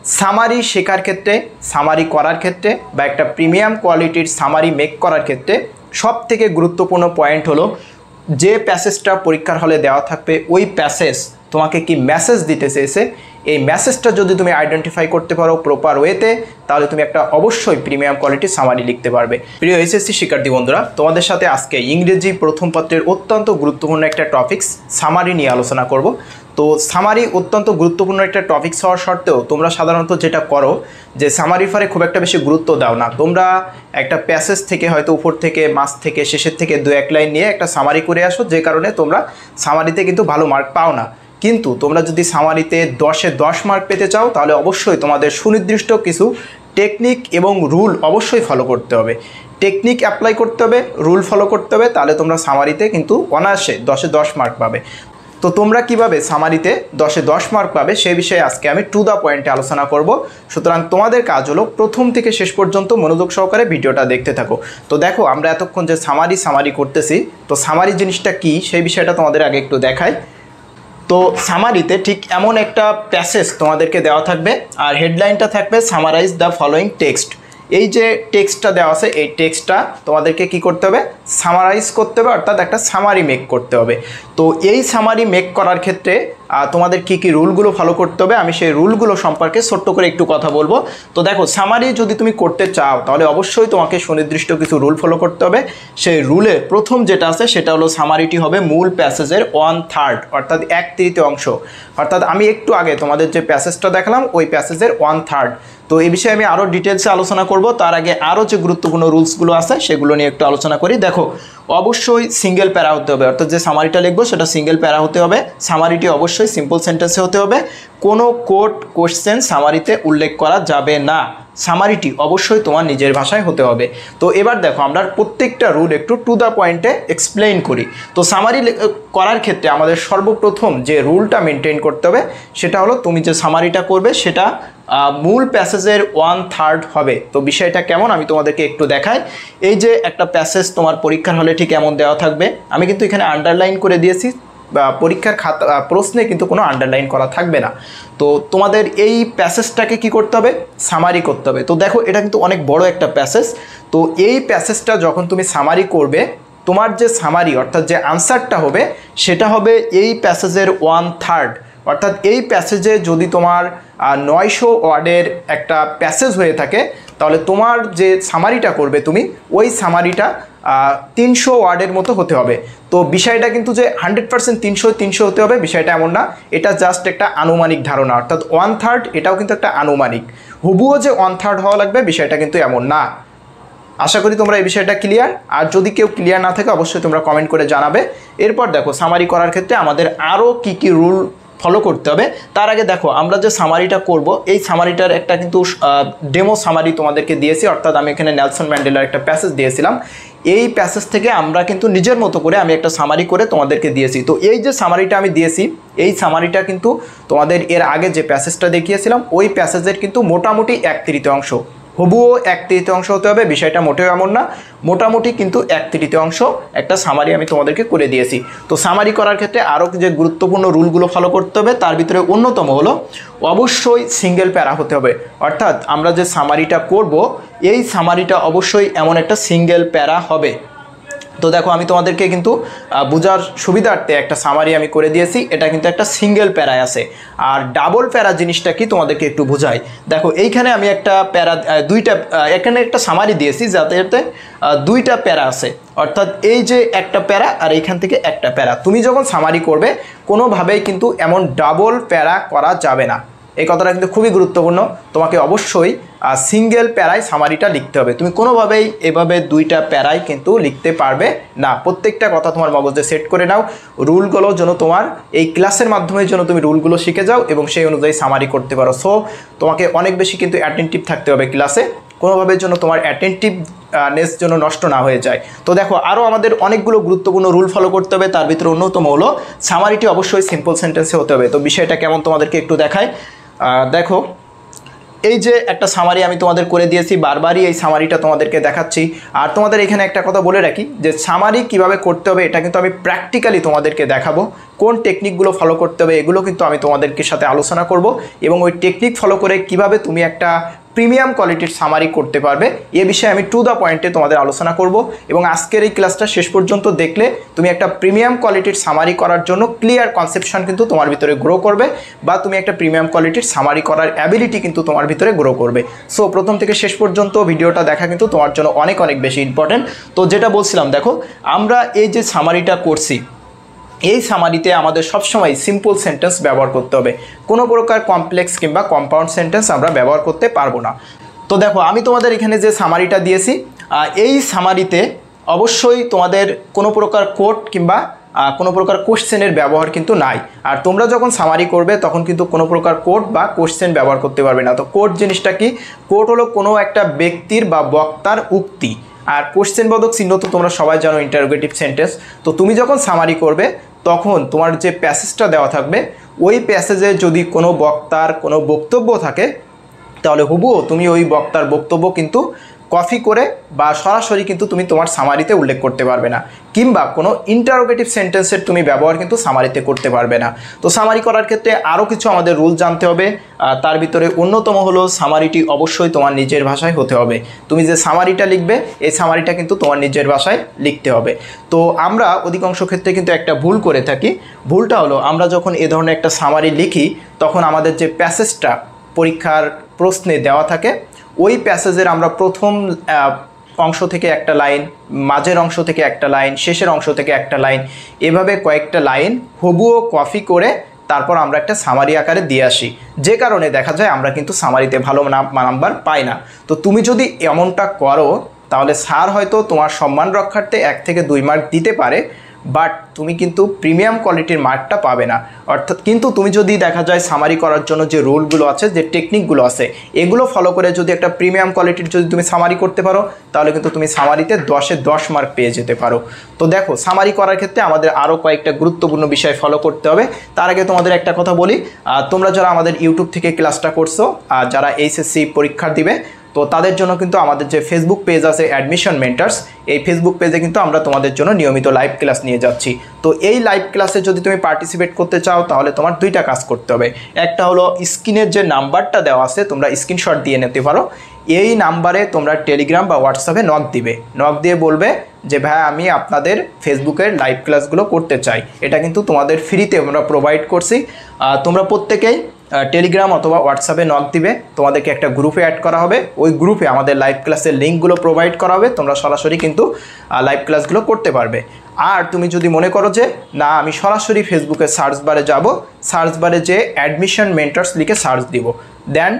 Summary শেখার ক্ষেত্রে, summary করার ক্ষেত্রে বা একটা প্রিমিয়াম কোয়ালিটির সামারি মেক করার ক্ষেত্রে সবথেকে গুরুত্বপূর্ণ পয়েন্ট হলো যে প্যাসেজটা পরীক্ষার হলে দেওয়া থাকবে ওই প্যাসেজ তোমাকে কি মেসেজ দিতে চেয়েছে, এই মেসেজটা যদি তুমি আইডেন্টিফাই করতে পারো প্রপার ওয়েতে, তাহলে তুমি একটা অবশ্যই প্রিমিয়াম কোয়ালিটির সামারি লিখতে পারবে। প্রিয় এসএসসি শিক্ষার্থী বন্ধুরা, তোমাদের সাথে আজকে ইংরেজি প্রথম পত্রের অত্যন্ত গুরুত্বপূর্ণ একটা টপিকস সামারি নিয়ে আলোচনা করব। তো সামারি অত্যন্ত গুরুত্বপূর্ণ একটা টপিকস হওয়ার সত্ত্বেও তোমরা সাধারণত যেটা করো যে সামারি ফারে খুব একটা বেশি গুরুত্ব দাও না। তোমরা একটা প্যাসেজ থেকে হয়তো উপর থেকে মাঝ থেকে শেষের থেকে 2-1 লাইন নিয়ে একটা সামারি করে আসো, যে কারণে তোমরা সামারিতে কিন্তু ভালো মার্ক পাও না। কিন্তু তোমরা যদি সামারিতে 10-এ 10 মার্ক পেতে চাও, তাহলে অবশ্যই তোমাদের সুনির্দিষ্ট কিছু টেকনিক এবং রুল অবশ্যই ফলো করতে হবে। টেকনিক অ্যাপ্লাই করতে হবে, রুল ফলো করতে হবে, তাহলে তোমরা সামারিতে কিন্তু অনায়াসে 10-এ 10 মার্ক পাবে। তো তোমরা কিভাবে সামারিতে 10-এ 10 মার্ক পাবে সেই বিষয়ে আজকে আমি টু দ্য পয়েন্টে আলোচনা করব। সুতরাং তোমাদের কাজ হলো প্রথম থেকে শেষ পর্যন্ত মনোযোগ সহকারে ভিডিওটা দেখতে থাকো। তো দেখো, আমরা এতক্ষণ যে সামারি করতেছি, তো সামারি জিনিসটা কি সেই বিষয়টা তোমাদের আগে একটু দেখাই। তো সামারিতে ঠিক এমন একটা প্যাসেজ তোমাদেরকে দেওয়া থাকবে, আর হেডলাইনটা থাকবে সামারাইজ দ্য ফলোয়িং টেক্সট। এই যে টেক্সটটা দেওয়া আছে, এই টেক্সটটা তোমাদেরকে কি করতে হবে, সামারাইজ করতে হবে, অর্থাৎ একটা সামারি মেক করতে হবে। তো এই সামারি মেক করার ক্ষেত্রে তোমাদের কি কি রুলগুলো ফলো করতে হবে, আমি সেই রুলগুলো সম্পর্কে ছোট্ট করে একটু কথা বলবো। তো দেখো, সামারি যদি তুমি করতে চাও তাহলে অবশ্যই তোমাকে সুনির্দিষ্ট কিছু রুল ফলো করতে হবে। সেই রুলের প্রথম যেটা আছে সেটা হলো সামারিটি হবে মূল প্যাসেজের 1/3, অর্থাৎ 1/3 অংশ। অর্থাৎ আমি একটু আগে তোমাদের যে প্যাসেজটা দেখালাম ওই প্যাসেজের 1/3। তো এই বিষয়ে আমি আরও ডিটেলসে আলোচনা করব। তার আগে আরও যে গুরুত্বপূর্ণ রুলসগুলো আছে সেগুলো নিয়ে একটু আলোচনা করি। দেখো, অবশ্যই সিঙ্গেল প্যারা হতে হবে, অর্থাৎ যে সামারিটা লিখবো সেটা সিঙ্গেল প্যারা হতে হবে। সামারিটি অবশ্যই সিম্পল সেন্টেন্সে হতে হবে। কোনো কোট কোশ্চেন সামারিতে উল্লেখ করা যাবে না। সামারিটি অবশ্যই তোমার নিজের ভাষায় হতে হবে। তো এবার দেখো, আমরা প্রত্যেকটা রুল একটু টু দ্য পয়েন্টে এক্সপ্লেইন করি। তো সামারি করার ক্ষেত্রে আমাদের সর্বপ্রথম যে রুলটা মেনটেন করতে হবে সেটা হলো, তুমি যে সামারিটা করবে সেটা মূল প্যাসেজের 1/3 হবে। তো বিষয়টা কেমন আমি তোমাদেরকে একটু দেখাই। এই যে একটা প্যাসেজ তোমার পরীক্ষার হলে ঠিক এমন দেওয়া থাকবে, আমি কিন্তু এখানে আন্ডারলাইন করে দিয়েছি, পরীক্ষার খাতা প্রশ্নে কিন্তু কোনো আন্ডারলাইন করা থাকবে না। তো তোমাদের এই প্যাসেজটাকে কি করতে হবে, সামারি করতে হবে। তো দেখো, এটা কিন্তু অনেক বড় একটা প্যাসেজ। তো এই প্যাসেজটা যখন তুমি সামারি করবে, তোমার যে সামারি অর্থাৎ যে আনসারটা হবে সেটা হবে এই প্যাসেজের 1/3। অর্থাৎ এই প্যাসেজে যদি তোমার 900 ওয়ার্ডের একটা প্যাসেজ হয়ে থাকে, তাহলে তোমার যে সামারিটা করবে তুমি, ওই সামারিটা 300 ওয়ার্ডের মতো হতে হবে। তো বিষয়টা কিন্তু যে 100% 300 হতে হবে বিষয়টা এমন না, এটা জাস্ট একটা আনুমানিক ধারণা। অর্থাৎ 1/3 এটাও কিন্তু একটা আনুমানিক, হুবুও যে 1/3 হওয়া লাগবে বিষয়টা কিন্তু এমন না। আশা করি তোমরা এই বিষয়টা ক্লিয়ার। আর যদি কেউ ক্লিয়ার না থাকে অবশ্যই তোমরা কমেন্ট করে জানাবে। এরপর দেখো, সামারি করার ক্ষেত্রে আমাদের আরও কি কি রুল ফলো করতে হবে। তার আগে দেখো, আমরা যে সামারিটা করব এই সামারিটার একটা কিন্তু ডেমো সামারি তোমাদেরকে দিয়েছি, অর্থাৎ আমি এখানে নেলসন ম্যান্ডেলার একটা প্যাসেজ দিয়েছিলাম। এই প্যাসেজ থেকে আমরা কিন্তু নিজের মতো করে আমি একটা সামারি করে তোমাদেরকে দিয়েছি। তো এই যে সামারিটা আমি দিয়েছি, এই সামারিটা কিন্তু তোমাদের এর আগে যে প্যাসেজটা দেখিয়েছিলাম ওই প্যাসেজের কিন্তু মোটামুটি 1/3 অংশ, হুবুও 1/3 অংশ হতে হবে বিষয়টা মোটেও এমন না, মোটামুটি কিন্তু 1/3 অংশ একটা সামারি আমি তোমাদেরকে করে দিয়েছি। তো সামারি করার ক্ষেত্রে আরও যে গুরুত্বপূর্ণ রুলগুলো ফলো করতে হবে তার ভিতরে অন্যতম হলো অবশ্যই সিঙ্গেল প্যারা হতে হবে। অর্থাৎ আমরা যে সামারিটা করব এই সামারিটা অবশ্যই এমন একটা সিঙ্গেল প্যারা হবে। তো দেখো, আমি তোমাদেরকে কিন্তু বোঝার সুবিধার্থে একটা সামারি আমি করে দিয়েছি, এটা কিন্তু একটা সিঙ্গেল প্যারায় আছে। আর ডাবল প্যারা জিনিসটা কি তোমাদেরকে একটু বোঝাই। দেখো, এইখানে আমি একটা প্যারা এখানে একটা সামারি দিয়েছি যাতে 2টা প্যারা আছে, অর্থাৎ এই যে একটা প্যারা আর এইখান থেকে একটা প্যারা। তুমি যখন সামারি করবে কোনোভাবেই কিন্তু এমন ডাবল প্যারা করা যাবে না। এই কথাটা কিন্তু খুবই গুরুত্বপূর্ণ। তোমাকে অবশ্যই সিঙ্গেল প্যারায় সামারিটা লিখতে হবে। তুমি কোনোভাবেই এভাবে 2টা প্যারায় কিন্তু লিখতে পারবে না। প্রত্যেকটা কথা তোমার মগজে সেট করে নাও। রুলগুলো যেন তোমার এই ক্লাসের মাধ্যমে যেন তুমি রুলগুলো শিখে যাও এবং সেই অনুযায়ী সামারি করতে পারো। সো তোমাকে অনেক বেশি কিন্তু অ্যাটেন্টিভ থাকতে হবে ক্লাসে, কোনোভাবে যেন তোমার অ্যাটেন্টিভনেস যেন নষ্ট না হয়ে যায়। তো দেখো, আরও আমাদের অনেকগুলো গুরুত্বপূর্ণ রুল ফলো করতে হবে। তার ভিতরে অন্যতম হলো সামারিটি অবশ্যই সিম্পল সেন্টেন্সে হতে হবে। তো বিষয়টা কেমন তোমাদেরকে একটু দেখাই। দেখো, এই যে একটা সামারি আমি তোমাদের করে দিয়েছি, বারবারই এই সামারিটা তোমাদেরকে দেখাচ্ছি। আর তোমাদের এখানে একটা কথা বলে রাখি যে সামারি কিভাবে করতে হবে এটা কিন্তু আমি প্র্যাকটিক্যালি তোমাদেরকে দেখাবো, কোন টেকনিকগুলো ফলো করতে হবে এগুলো কিন্তু আমি তোমাদেরকে সাথে আলোচনা করব, এবং ওই টেকনিক ফলো করে কিভাবে তুমি একটা প্রিমিয়াম কোয়ালিটির সামারি করতে পারবে এ বিষয়ে আমি টু দ্য পয়েন্টে তোমাদের আলোচনা করব। এবং আজকের এই ক্লাসটা শেষ পর্যন্ত দেখলে তুমি একটা প্রিমিয়াম কোয়ালিটির সামারি করার জন্য ক্লিয়ার কনসেপশন কিন্তু তোমার ভিতরে গ্রো করবে, বা তুমি একটা প্রিমিয়াম কোয়ালিটির সামারি করার অ্যাবিলিটি কিন্তু তোমার ভিতরে গ্রো করবে। সো প্রথম থেকে শেষ পর্যন্ত ভিডিওটা দেখা কিন্তু তোমার জন্য অনেক অনেক বেশি ইম্পর্টেন্ট। তো যেটা বলছিলাম, দেখো আমরা এই যে সামারিটা করছি, এই সামারিতে আমাদের সবসময় সিম্পল সেন্টেন্স ব্যবহার করতে হবে, কোনো প্রকার কমপ্লেক্স কিংবা কম্পাউন্ড সেন্টেন্স আমরা ব্যবহার করতে পারবো না। তো দেখো আমি তোমাদের এখানে যে সামারিটা দিয়েছি, এই সামারিতে অবশ্যই তোমাদের কোনো প্রকার কোড কিংবা কোনো প্রকার কোশ্চেনের ব্যবহার কিন্তু নাই। আর তোমরা যখন সামারি করবে তখন কিন্তু কোনো প্রকার কোড বা কোশ্চেন ব্যবহার করতে পারবে না। তো কোড জিনিসটা কি? কোড হলো কোনো একটা ব্যক্তির বা বক্তার উক্তি, আর কোশ্চেন বোধক চিহ্ন তো তোমরা সবাই জানো, ইন্টারোগেটিভ সেন্টেন্স। তো তুমি যখন সামারি করবে তখন তোমার যে প্যাসেজটা দেওয়া থাকবে, ওই প্যাসেজে যদি কোনো বক্তার কোনো বক্তব্য থাকে তাহলে হুবহু তুমি ওই বক্তার বক্তব্য কিন্তু কপি করে বা সরাসরি কিন্তু তুমি তোমার সামারিতে উল্লেখ করতে পারবে না, কিংবা কোনো ইন্টারোগেটিভ সেন্টেন্সের তুমি ব্যবহার কিন্তু সামারিতে করতে পারবে না। তো সামারি করার ক্ষেত্রে আরও কিছু আমাদের রুল জানতে হবে। তার ভিতরে অন্যতম হলো সামারিটি অবশ্যই তোমার নিজের ভাষায় হতে হবে। তুমি যে সামারিটা লিখবে এই সামারিটা কিন্তু তোমার নিজের ভাষায় লিখতে হবে। তো আমরা অধিকাংশ ক্ষেত্রে কিন্তু একটা ভুল করে থাকি। ভুলটা হলো আমরা যখন এ ধরনের একটা সামারি লিখি তখন আমাদের যে প্যাসেজটা পরীক্ষার প্রশ্নে দেওয়া থাকে, ওই প্যাসেজের আমরা প্রথম অংশ থেকে একটা লাইন, মাঝের অংশ থেকে একটা লাইন, শেষের অংশ থেকে একটা লাইন, এভাবে কয়েকটা লাইন হুবহু কপি করে তারপর আমরা একটা সামারি আকারে দিয়ে আসি, যে কারণে দেখা যায় আমরা কিন্তু সামারিতে ভালো নাম্বার পাই না। তো তুমি যদি এমনটা করো তাহলে স্যার হয়তো তোমার সম্মান রক্ষার্থে 1 থেকে 2 মার্ক দিতে পারে, বাট তুমি কিন্তু প্রিমিয়াম কোয়ালিটির মার্কটা পাবে না। অর্থাৎ কিন্তু তুমি যদি দেখা যায় সামারি করার জন্য যে রুলগুলো আছে, যে টেকনিকগুলো আছে, এগুলো ফলো করে যদি একটা প্রিমিয়াম কোয়ালিটির যদি তুমি সামারি করতে পারো তাহলে কিন্তু তুমি সামারিতে 10-এ 10 মার্ক পেয়ে যেতে পারো। তো দেখো সামারি করার ক্ষেত্রে আমাদের আরও কয়েকটা গুরুত্বপূর্ণ বিষয় ফলো করতে হবে। তার আগে তোমাদের একটা কথা বলি, তোমরা যারা আমাদের ইউটিউব থেকে ক্লাসটা করছো, যারা এইচএসসি পরীক্ষা দিবে, তো তাদের জন্য কিন্তু আমাদের যে ফেসবুক পেজ আছে অ্যাডমিশন মেন্টার্স, এই ফেসবুক পেজে কিন্তু আমরা তোমাদের জন্য নিয়মিত লাইভ ক্লাস নিয়ে যাচ্ছি। তো এই লাইভ ক্লাসে যদি তুমি পার্টিসিপেট করতে চাও তাহলে তোমার 2টা কাজ করতে হবে। একটা হলো স্ক্রিনের যে নাম্বারটা দেওয়া আছে তোমরা স্ক্রিনশট দিয়ে নিতে পারো, এই নাম্বারে তোমরা টেলিগ্রাম বা হোয়াটসঅ্যাপে নক দিবে, নক দিয়ে বলবে যে ভাই আমি আপনাদের ফেসবুকের লাইভ ক্লাসগুলো করতে চাই। এটা কিন্তু তোমাদের ফ্রিতে আমরা প্রোভাইড করছি। তোমরা প্রত্যেকেই টেলিগ্রাম অথবা হোয়াটসঅ্যাপে নক দিবে, তোমাদেরকে একটা গ্রুপে অ্যাড করা হবে, ওই গ্রুপে আমাদের লাইভ ক্লাসের লিঙ্কগুলো প্রোভাইড করা হবে, তোমরা সরাসরি কিন্তু লাইভ ক্লাসগুলো করতে পারবে। আর তুমি যদি মনে করো যে না আমি সরাসরি ফেসবুকে সার্চ বারে যাব, সার্চ বারে যে অ্যাডমিশন মেন্টার্স লিখে সার্চ দিব, দেন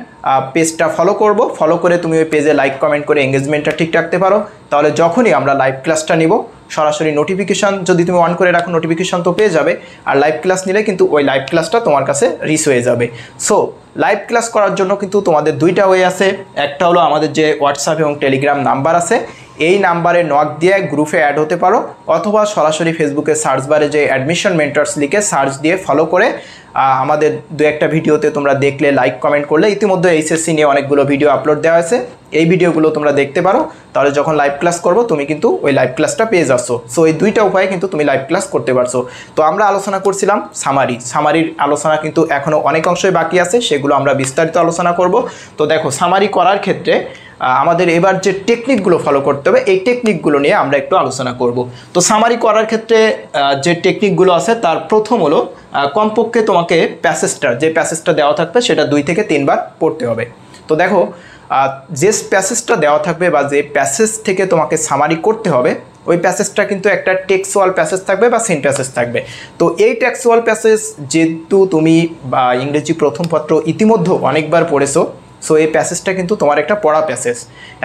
পেজটা ফলো করব, ফলো করে তুমি ওই পেজে লাইক কমেন্ট করে এঙ্গেজমেন্টটা ঠিক রাখতে পারো, তাহলে যখনই আমরা লাইভ ক্লাসটা নিব সরাসরি নোটিফিকেশান যদি তুমি অন করে রাখো নোটিফিকেশান তো পেয়ে যাবে, আর লাইভ ক্লাস নিলে কিন্তু ওই লাইভ ক্লাসটা তোমার কাছে রিচ হয়ে যাবে। সো লাইভ ক্লাস করার জন্য কিন্তু তোমাদের 2টা ওয়ে আছে। একটা হলো আমাদের যে হোয়াটসঅ্যাপ এবং টেলিগ্রাম নাম্বার আছে, এই নাম্বারে নক দিয়ে গ্রুপে অ্যাড হতে পারো, অথবা সরাসরি ফেসবুকে সার্চ বারে যে অ্যাডমিশন মেন্টার্স লিখে সার্চ দিয়ে ফলো করে আমাদের 2-একটা ভিডিওতে তোমরা দেখলে, লাইক কমেন্ট করলে, ইতিমধ্যে এইচএসসি নিয়ে অনেকগুলো ভিডিও আপলোড দেওয়া আছে, এই ভিডিওগুলো তোমরা দেখতে পারো, তাহলে যখন লাইভ ক্লাস করবো তুমি কিন্তু ওই লাইভ ক্লাসটা পেয়ে যাচ্ছ। সো এই 2টা উপায়ে কিন্তু তুমি লাইভ ক্লাস করতে পারছো। তো আমরা আলোচনা করছিলাম সামারির আলোচনা কিন্তু এখনও অনেক অংশই বাকি আছে, সেগুলো আমরা বিস্তারিত আলোচনা করব। তো দেখো সামারি করার ক্ষেত্রে আমাদের এবার যে টেকনিকগুলো ফলো করতে হবে এই টেকনিকগুলো নিয়ে আমরা একটু আলোচনা করব। তো সামারি করার ক্ষেত্রে যে টেকনিকগুলো আছে তার প্রথম হলো কমপক্ষে তোমাকে যে প্যাসেজটা দেওয়া থাকবে সেটা 2 থেকে 3 বার পড়তে হবে। তো দেখো যে প্যাসেজটা দেওয়া থাকবে বা যে প্যাসেজ থেকে তোমাকে সামারি করতে হবে ওই প্যাসেজটা কিন্তু একটা টেক্সচুয়াল প্যাসেজ থাকবে বা সিন প্যাসেজ থাকবে। তো এই টেক্সচুয়াল প্যাসেজ যেহেতু তুমি ইংরেজি প্রথম পত্র ইতিমধ্যে অনেকবার পড়েছো, সো এই প্যাসেজটা কিন্তু তোমার একটা পড়া প্যাসেজ।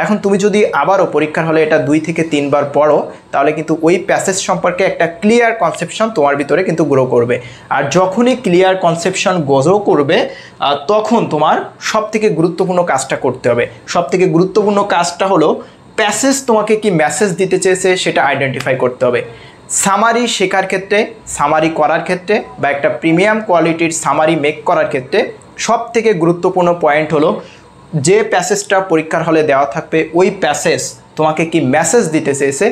এখন তুমি যদি আবারও পরীক্ষার হলে এটা 2 থেকে 3 বার পড়ো তাহলে কিন্তু ওই প্যাসেজ সম্পর্কে একটা ক্লিয়ার কনসেপশন তোমার ভিতরে কিন্তু গ্রো করবে। আর যখনই ক্লিয়ার কনসেপশন গ্রো করবে তখন তোমার সবথেকে গুরুত্বপূর্ণ কাজটা করতে হবে। সবথেকে গুরুত্বপূর্ণ কাজটা হলো প্যাসেজ তোমাকে কি মেসেজ দিতে চেয়েছে সেটা আইডেন্টিফাই করতে হবে। সামারি শেখার ক্ষেত্রে, সামারি করার ক্ষেত্রে বা একটা প্রিমিয়াম কোয়ালিটির সামারি মেক করার ক্ষেত্রে সবথেকে গুরুত্বপূর্ণ পয়েন্ট হলো যে প্যাসেজটা পরীক্ষার হলে দেওয়া থাকবে ওই প্যাসেজ তোমাকে কি মেসেজ দিতে চেয়েছে,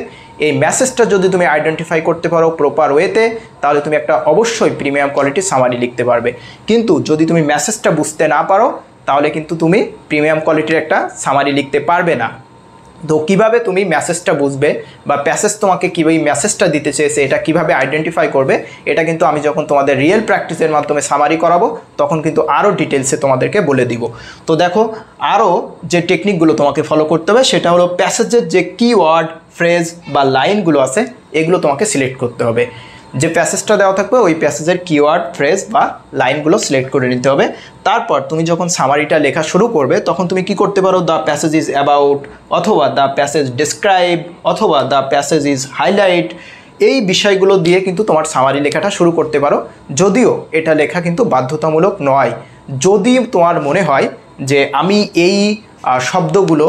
এই মেসেজটা যদি তুমি আইডেন্টিফাই করতে পারো প্রপার ওয়েতে, তাহলে তুমি একটা অবশ্যই প্রিমিয়াম কোয়ালিটির সামারি লিখতে পারবে। কিন্তু যদি তুমি মেসেজটা বুঝতে না পারো তাহলে কিন্তু তুমি প্রিমিয়াম কোয়ালিটির একটা সামারি লিখতে পারবে না। তো কীভাবে তুমি মেসেজটা বুঝবে বা প্যাসেজ তোমাকে কীভাবে মেসেজটা দিতে চেয়েছে এটা কিভাবে আইডেন্টিফাই করবে, এটা কিন্তু আমি যখন তোমাদের রিয়েল প্র্যাকটিসের মাধ্যমে সামারি করাবো তখন কিন্তু আরও ডিটেলসে তোমাদেরকে বলে দিব। তো দেখো, আরও যে টেকনিকগুলো তোমাকে ফলো করতে হবে সেটা হলো প্যাসেজের যে কিওয়ার্ড, ফ্রেজ বা লাইনগুলো আছে এগুলো তোমাকে সিলেক্ট করতে হবে। যে প্যাসেজটা দেওয়া থাকবে ওই প্যাসেজের কিওয়ার্ড, ফ্রেজ বা লাইনগুলো সিলেক্ট করে নিতে হবে। তারপর তুমি যখন সামারিটা লেখা শুরু করবে তখন তুমি কি করতে পারো, দ্য প্যাসেজ ইজ অ্যাবাউট, অথবা দ্য প্যাসেজ ডিসক্রাইব, অথবা দ্য প্যাসেজ ইজ হাইলাইট, এই বিষয়গুলো দিয়ে কিন্তু তোমার সামারি লেখাটা শুরু করতে পারো। যদিও এটা লেখা কিন্তু বাধ্যতামূলক নয়। যদি তোমার মনে হয় যে আমি এই শব্দগুলো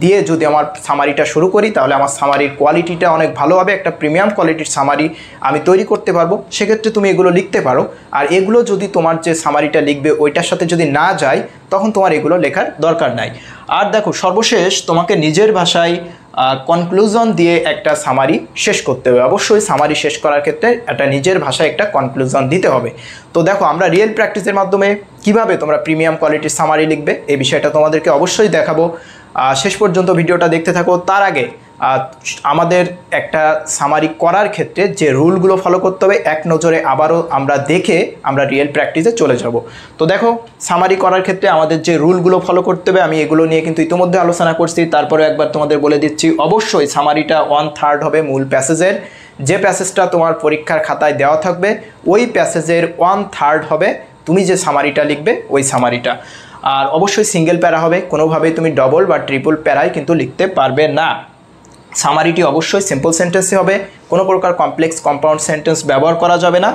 দিয়ে যদি আমার সামারিটা শুরু করি তাহলে আমার সামারির কোয়ালিটিটা অনেক ভালো হবে, একটা প্রিমিয়াম কোয়ালিটির সামারি আমি তৈরি করতে পারবো, সেক্ষেত্রে তুমি এগুলো লিখতে পারো। আর এগুলো যদি তোমার যে সামারিটা লিখবে ওইটার সাথে যদি না যায় তখন তোমার এগুলো লেখার দরকার নাই। আর দেখো, সর্বশেষ তোমাকে নিজের ভাষায় কনক্লুশন দিয়ে একটা সামারি শেষ করতে হবে। অবশ্যই সামারি শেষ করার ক্ষেত্রে একটা নিজের ভাষায় একটা কনক্লুশন দিতে হবে। তো দেখো, আমরা রিয়েল প্র্যাকটিসের মাধ্যমে কিভাবে তোমরা প্রিমিয়াম কোয়ালিটির সামারি লিখবে এই বিষয়টা তোমাদেরকে অবশ্যই দেখাবো। শেষ পর্যন্ত ভিডিওটা দেখতে থাকো। তার আগে আমাদের একটা সামারি করার ক্ষেত্রে যে রুলগুলো ফলো করতে হবে এক নজরে আবারও আমরা দেখে আমরা রিয়েল প্র্যাকটিসে চলে যাব। তো দেখো, সামারি করার ক্ষেত্রে আমাদের যে রুলগুলো ফলো করতে হবে আমি এগুলো নিয়ে কিন্তু ইতিমধ্যে আলোচনা করছি, তারপরে একবার তোমাদের বলে দিচ্ছি। অবশ্যই সামারিটা 1/3 হবে মূল প্যাসেজের। যে প্যাসেজটা তোমার পরীক্ষার খাতায় দেওয়া থাকবে ওই প্যাসেজের 1/3 হবে তুমি যে সামারিটা লিখবে ওই সামারিটা। আর অবশ্যই সিঙ্গেল প্যারা হবে, কোনোভাবেই তুমি ডবল বা ট্রিপল প্যারায় কিন্তু লিখতে পারবে না। সামারিটি অবশ্যই সিম্পল সেন্টেন্সে হবে, কোনো প্রকার কমপ্লেক্স কম্পাউন্ড সেন্টেন্স ব্যবহার করা যাবে না।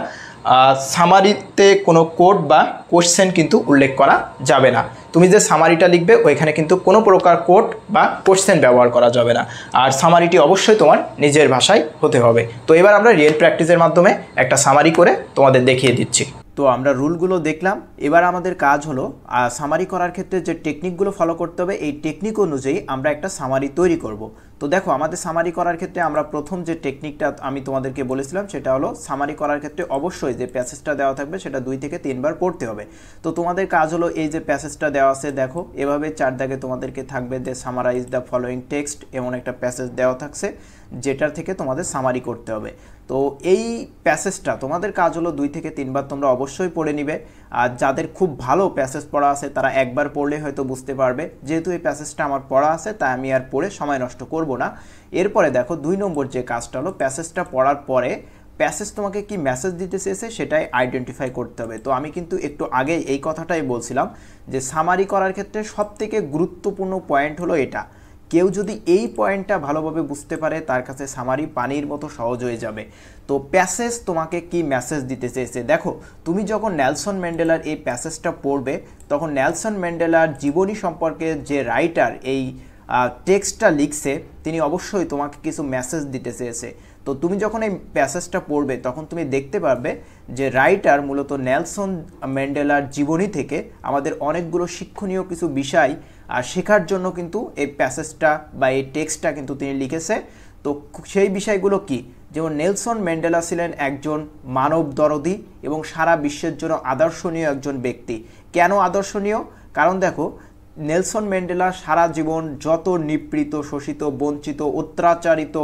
সামারিতে কোনো কোড বা কোশ্চেন কিন্তু উল্লেখ করা যাবে না। তুমি যে সামারিটা লিখবে ওইখানে কিন্তু কোনো প্রকার কোড বা কোশ্চেন ব্যবহার করা যাবে না। আর সামারিটি অবশ্যই তোমার নিজের ভাষায় হতে হবে। তো এবার আমরা রিয়েল প্র্যাকটিসের মাধ্যমে একটা সামারি করে তোমাদের দেখিয়ে দিচ্ছি। তো আমরা রুলগুলো দেখলাম, এবার আমাদের কাজ হলো সামারি করার ক্ষেত্রে যে টেকনিকগুলো ফলো করতে হবে এই টেকনিক অনুযায়ী আমরা একটা সামারি তৈরি করব। তো দেখো, আমাদের সামারি করার ক্ষেত্রে আমরা প্রথম যে টেকনিকটা আমি তোমাদেরকে বলেছিলাম সেটা হলো সামারি করার ক্ষেত্রে অবশ্যই যে প্যাসেজটা দেওয়া থাকবে সেটা 2 থেকে 3 বার পড়তে হবে। তো তোমাদের কাজ হলো এই যে প্যাসেজটা দেওয়া আছে দেখো এভাবে 4 দাগে তোমাদেরকে থাকবে যে সামারাইজ দ্য ফলোয়িং টেক্সট, এমন একটা প্যাসেজ দেওয়া থাকছে যেটার থেকে তোমাদের সামারি করতে হবে। তো এই প্যাসেজটা তোমাদের কাজ হলো 2 থেকে 3 বার তোমরা অবশ্যই পড়ে নিবে। আর যাদের খুব ভালো প্যাসেজ পড়া আছে তারা একবার পড়লে হয়তো বুঝতে পারবে। যেহেতু এই প্যাসেজটা আমার পড়া আছে তাই আমি আর পড়ে সময় নষ্ট করব না। এরপরে দেখো 2 নম্বর যে কাজটা হলো প্যাসেজটা পড়ার পরে প্যাসেজ তোমাকে কি মেসেজ দিতে চেয়েছে সেটাই আইডেন্টিফাই করতে হবে। তো আমি কিন্তু একটু আগে এই কথাটাই বলছিলাম যে সামারি করার ক্ষেত্রে সবথেকে গুরুত্বপূর্ণ পয়েন্ট হলো এটা। কেউ যদি এই পয়েন্টটা ভালোভাবে বুঝতে পারে তার কাছে সামারি পানির মতো সহজ হয়ে যাবে। তো প্যাসেজ তোমাকে কি মেসেজ দিতে চেয়েছে, দেখো তুমি যখন নেলসন ম্যান্ডেলার এই প্যাসেজটা পড়বে তখন নেলসন ম্যান্ডেলার জীবনী সম্পর্কে যে রাইটার এই টেক্সটটা লিখছে তিনি অবশ্যই তোমাকে কিছু মেসেজ দিতে চেয়েছে। তো তুমি যখন এই প্যাসেজটা পড়বে তখন তুমি দেখতে পারবে যে রাইটার মূলত নেলসন ম্যান্ডেলার জীবনী থেকে আমাদের অনেকগুলো শিক্ষণীয় কিছু বিষয় শেখার জন্য কিন্তু এই প্যাসেজটা বা এই টেক্সটটা কিন্তু তিনি লিখেছে। তো সেই বিষয়গুলো কি, যেমন নেলসন ম্যান্ডেলা ছিলেন একজন মানব দরদি এবং সারা বিশ্বের জন্য আদর্শনীয় একজন ব্যক্তি। কেন আদর্শনীয়? কারণ দেখো, নেলসন ম্যান্ডেলা সারা জীবন যত নিপীড়িত, শোষিত, বঞ্চিত, অত্যাচারিত,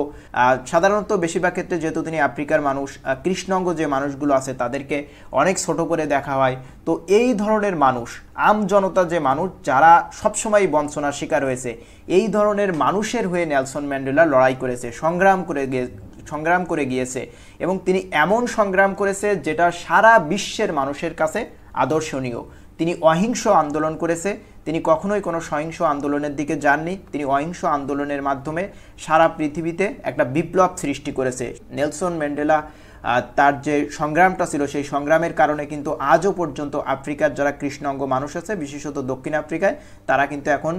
সাধারণত বেশিরভাগ ক্ষেত্রে যেহেতু তিনি আফ্রিকার মানুষ, কৃষ্ণাঙ্গ যে মানুষগুলো আছে তাদেরকে অনেক ছোট করে দেখা হয়। তো এই ধরনের মানুষ, আম জনতা যে মানুষ যারা সবসময় বঞ্চনার শিকার হয়েছে, এই ধরনের মানুষের হয়ে নেলসন ম্যান্ডেলা লড়াই করেছে, সংগ্রাম করে গিয়েছে এবং তিনি এমন সংগ্রাম করেছে যেটা সারা বিশ্বের মানুষের কাছে আদর্শনীয়। তিনি অহিংস আন্দোলন করেছে, তিনি কখনোই কোনো সহিংস আন্দোলনের দিকে যাননি। তিনি অহিংস আন্দোলনের মাধ্যমে সারা পৃথিবীতে একটা বিপ্লব সৃষ্টি করেছে। নেলসন ম্যান্ডেলা তার যে সংগ্রামটা ছিল সেই সংগ্রামের কারণে কিন্তু আজও পর্যন্ত আফ্রিকার যারা কৃষ্ণাঙ্গ মানুষ আছে, বিশেষত দক্ষিণ আফ্রিকায়, তারা কিন্তু এখন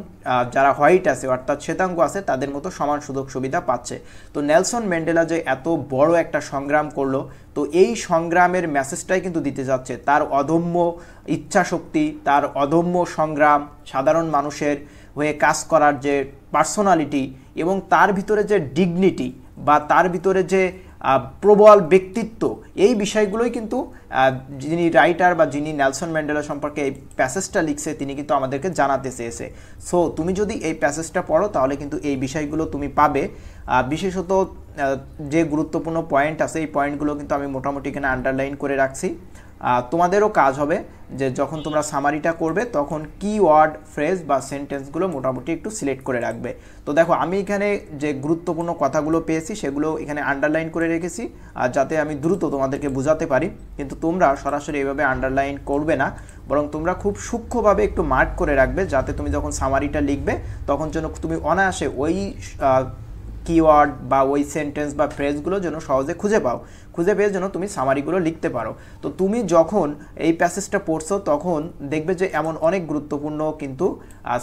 যারা হোয়াইট আছে অর্থাৎ শ্বেতাঙ্গ আছে তাদের মতো সমান সুযোগ সুবিধা পাচ্ছে। তো নেলসন ম্যান্ডেলা যে এত বড় একটা সংগ্রাম করলো, তো এই সংগ্রামের মেসেজটাই কিন্তু দিতে যাচ্ছে, তার অদম্য ইচ্ছাশক্তি, তার অদম্য সংগ্রাম, সাধারণ মানুষের হয়ে কাজ করার যে পার্সোনালিটি এবং তার ভিতরে যে ডিগনিটি বা তার ভিতরে যে প্রবল ব্যক্তিত্ব, এই বিষয়গুলোই কিন্তু যিনি রাইটার বা যিনি নেলসন ম্যান্ডেলা সম্পর্কে এই প্যাসেজটা লিখছে তিনি কিন্তু আমাদেরকে জানাতে চেয়েছে। সো তুমি যদি এই প্যাসেজটা পড়ো তাহলে কিন্তু এই বিষয়গুলো তুমি পাবে। বিশেষত যে গুরুত্বপূর্ণ পয়েন্ট আছে এই পয়েন্টগুলো কিন্তু আমি মোটামুটি এখানে আন্ডারলাইন করে রাখছি। তোমাদেরও কাজ হবে যে যখন তোমরা সামারিটা করবে তখন কিওয়ার্ড, ফ্রেজ বা সেন্টেন্সগুলো মোটামুটি একটু সিলেক্ট করে রাখবে। তো দেখো আমি এখানে যে গুরুত্বপূর্ণ কথাগুলো পেয়েছি সেগুলো এখানে আন্ডারলাইন করে রেখেছি যাতে আমি দ্রুত তোমাদেরকে বোঝাতে পারি। কিন্তু তোমরা সরাসরি এইভাবে আন্ডারলাইন করবে না, বরং তোমরা খুব সূক্ষ্মভাবে একটু মার্ক করে রাখবে যাতে তুমি যখন সামারিটা লিখবে তখন যেন তুমি অনায়াসে ওই কিওয়ার্ড বা ওই সেন্টেন্স বা ফ্রেজগুলো যেন সহজে খুঁজে পেয়ে যেন তুমি সামারিগুলো লিখতে পারো। তো তুমি যখন এই প্যাসেজটা পড়ছো তখন দেখবে যে এমন অনেক গুরুত্বপূর্ণ কিন্তু